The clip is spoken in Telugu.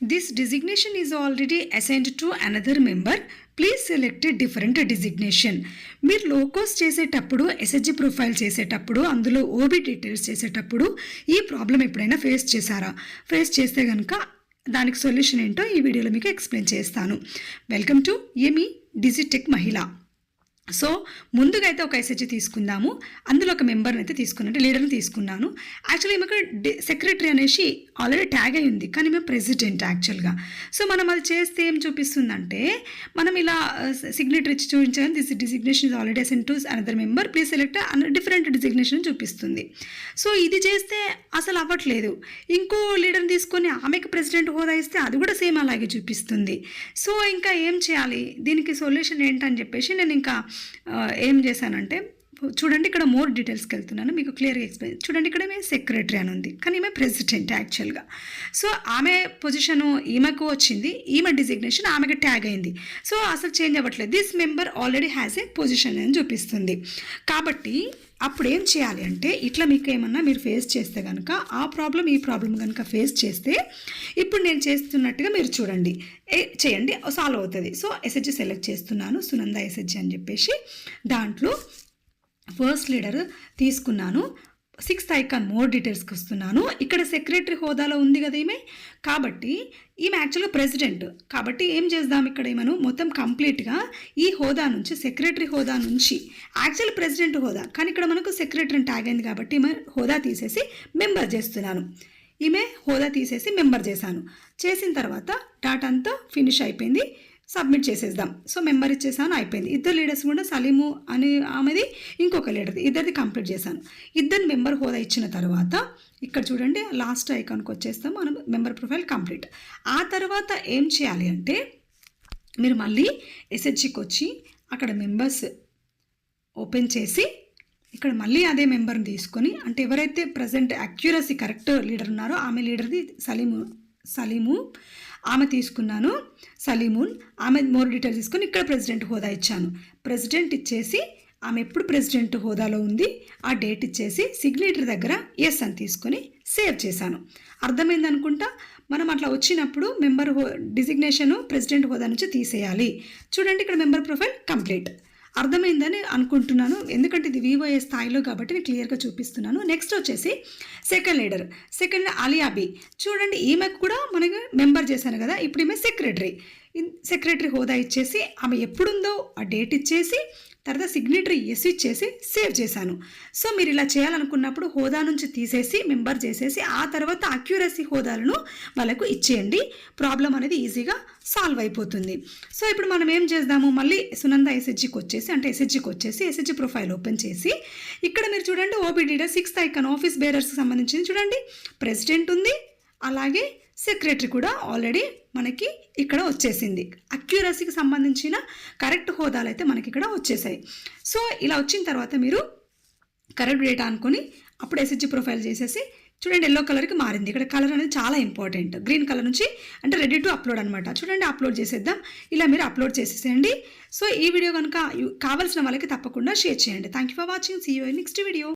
This designation is already assigned to another member. Please select different designation. మీరు లోకోస్ చేసేటప్పుడు, ఎస్హెచ్జి ప్రొఫైల్ చేసేటప్పుడు, అందులో ఓబీ డీటెయిల్స్ చేసేటప్పుడు ఈ ప్రాబ్లం ఎప్పుడైనా ఫేస్ చేశారా? ఫేస్ చేస్తే కనుక దానికి సొల్యూషన్ ఏంటో ఈ వీడియోలో మీకు ఎక్స్ప్లెయిన్ చేస్తాను. వెల్కమ్ టు ఏమి డిజిటెక్ మహిళ. సో ముందుగా అయితే ఒక ఎస్హెచ్జి తీసుకుందాము. అందులో ఒక మెంబర్ని అయితే తీసుకున్నాను, అంటే లీడర్ని తీసుకున్నాను. యాక్చువల్లీ ఈమెకు సెక్రటరీ అనేసి ఆల్రెడీ ట్యాగ్ అయి ఉంది, కానీ మేము ప్రెసిడెంట్ యాక్చువల్గా. సో మనం అది చేస్తే ఏం చూపిస్తుందంటే, మనం ఇలా సిగ్నేచర్ ఇచ్చి చూపించాలని this designation is already assigned to another member, please select different designation చూపిస్తుంది. సో ఇది చేస్తే అసలు అవ్వట్లేదు. ఇంకో లీడర్ని తీసుకొని ఆమెకు ప్రెసిడెంట్ హోదా ఇస్తే అది కూడా సేమ్ అలాగే చూపిస్తుంది. సో ఇంకా ఏం చేయాలి, దీనికి సొల్యూషన్ ఏంటని చెప్పేసి నేను ఇంకా ఏం చేశానంటే, చూడండి ఇక్కడ మోర్ డీటెయిల్స్కి వెళ్తున్నాను, మీకు క్లియర్గా ఎక్స్ప్లెయిన్. చూడండి ఇక్కడ ఈమె సెక్రటరీ అని ఉంది, కానీ ఈమె ప్రెసిడెంట్ యాక్చువల్గా. సో ఆమె పొజిషను ఈమెకు వచ్చింది, ఈమె డిజిగ్నేషన్ ఆమెకు ట్యాగ్ అయింది. సో అసలు చేంజ్ అవ్వట్లేదు. This member already has a position అని చూపిస్తుంది. కాబట్టి అప్పుడు ఏం చేయాలి అంటే, ఇట్లా మీకు ఏమన్నా మీరు ఫేస్ చేస్తే కనుక, ఆ ప్రాబ్లం ఈ ప్రాబ్లం కనుక ఫేస్ చేస్తే ఇప్పుడు నేను చేస్తున్నట్టుగా మీరు చూడండి, చేయండి, సాల్వ్ అవుతుంది. సో ఎస్హెచ్జి సెలెక్ట్ చేస్తున్నాను, సునంద ఎస్హెచ్జి అని చెప్పేసి. దాంట్లో ఫస్ట్ లీడర్ తీసుకున్నాను. 6th ఐకాన్ మోర్ డీటెయిల్స్కి వస్తున్నాను. ఇక్కడ సెక్రటరీ హోదాలో ఉంది కదా ఈమె, కాబట్టి ఈమె యాక్చువల్గా ప్రెసిడెంట్. కాబట్టి ఏం చేద్దాం, ఇక్కడ ఈమెను మొత్తం కంప్లీట్గా ఈ హోదా నుంచి, సెక్రటరీ హోదా నుంచి, యాక్చువల్ ప్రెసిడెంట్ హోదా, కానీ ఇక్కడ మనకు సెక్రటరీ ట్యాగ్ అయింది కాబట్టి ఈమె హోదా తీసేసి మెంబర్ చేస్తున్నాను. ఈమె హోదా తీసేసి మెంబర్ చేశాను. చేసిన తర్వాత డాటా అంతా ఫినిష్ అయిపోయింది, సబ్మిట్ చేసేద్దాం. సో మెంబర్ ఇచ్చేసాను, అయిపోయింది. ఇద్దరు లీడర్స్ కూడా, సలీము అని ఆమెది, ఇంకొక లీడర్ది, ఇద్దరిది కంప్లీట్ చేశాను. ఇద్దరు మెంబర్ హోదా ఇచ్చిన తర్వాత ఇక్కడ చూడండి లాస్ట్ ఐకాన్కి వచ్చేస్తాం, మనం మెంబర్ ప్రొఫైల్ కంప్లీట్. ఆ తర్వాత ఏం చేయాలి అంటే, మీరు మళ్ళీ ఎస్హెచ్జికి వచ్చి అక్కడ మెంబర్స్ ఓపెన్ చేసి ఇక్కడ మళ్ళీ అదే మెంబర్ని తీసుకొని, అంటే ఎవరైతే ప్రజెంట్ అక్యురసీ కరెక్ట్ లీడర్ ఉన్నారో ఆమె లీడర్ది సలీము ఆమె తీసుకున్నాను, సలీమున్. ఆమె మోర్ డీటెయిల్స్ తీసుకొని ఇక్కడ ప్రెసిడెంట్ హోదా ఇచ్చాను. ప్రెసిడెంట్ ఇచ్చేసి ఆమె ఎప్పుడు ప్రెసిడెంట్ హోదాలో ఉంది ఆ డేట్ ఇచ్చేసి సిగ్నేచర్ దగ్గర ఎస్ అని తీసుకొని సేవ్ చేశాను. అర్థమైంది అనుకుంటా. మనం అట్లా వచ్చినప్పుడు మెంబర్ డిజిగ్నేషను ప్రెసిడెంట్ హోదా నుంచి తీసేయాలి. చూడండి ఇక్కడ మెంబర్ ప్రొఫైల్ కంప్లీట్. అర్థమైందని అనుకుంటున్నాను, ఎందుకంటే ఇది వివోఏ స్థాయిలో కాబట్టి నేను క్లియర్గా చూపిస్తున్నాను. నెక్స్ట్ వచ్చేసి సెకండ్ లీడర్ అలియాబి. చూడండి ఈమెకు కూడా మనకి మెంబర్ చేశాను కదా, ఇప్పుడు ఈమె సెక్రటరీ హోదా ఇచ్చేసి ఆమె ఎప్పుడుందో ఆ డేట్ ఇచ్చేసి తర్వాత సిగ్నేటరీ ఎస్ ఇచ్చేసి సేవ్ చేశాను. సో మీరు ఇలా చేయాలనుకున్నప్పుడు హోదా నుంచి తీసేసి మెంబర్ చేసేసి ఆ తర్వాత అక్యురసీ హోదాలను వాళ్ళకు ఇచ్చేయండి. ప్రాబ్లం అనేది ఈజీగా సాల్వ్ అయిపోతుంది. సో ఇప్పుడు మనం ఏం చేద్దాము, మళ్ళీ సునంద ఎస్హెచ్జికి వచ్చేసి, అంటే ఎస్హెచ్జికి వచ్చేసి ఎస్హెచ్జి ప్రొఫైల్ ఓపెన్ చేసి ఇక్కడ మీరు చూడండి ఓబీడీడీ 6th ఐకాన్ ఆఫీస్ బేరర్స్కి సంబంధించింది చూడండి, ప్రెసిడెంట్ ఉంది, అలాగే సెక్రటరీ కూడా ఆల్రెడీ మనకి ఇక్కడ వచ్చేసింది. అక్యురసీకి సంబంధించిన కరెక్ట్ హోదాలు అయితే మనకి ఇక్కడ వచ్చేసాయి. సో ఇలా వచ్చిన తర్వాత మీరు కరెక్ట్ డేటా అనుకొని అప్పుడు ఎస్హెచ్జి ప్రొఫైల్ చేసేసి చూడండి ఎల్లో కలర్కి మారింది. ఇక్కడ కలర్ అనేది చాలా ఇంపార్టెంట్. గ్రీన్ కలర్ నుంచి అంటే రెడీ టు అప్లోడ్ అనమాట. చూడండి అప్లోడ్ చేసేద్దాం. ఇలా మీరు అప్లోడ్ చేసేసేయండి. సో ఈ వీడియో కనుక కావాల్సిన వాళ్ళకి తప్పకుండా షేర్ చేయండి. Thank you for watching. See you in next video.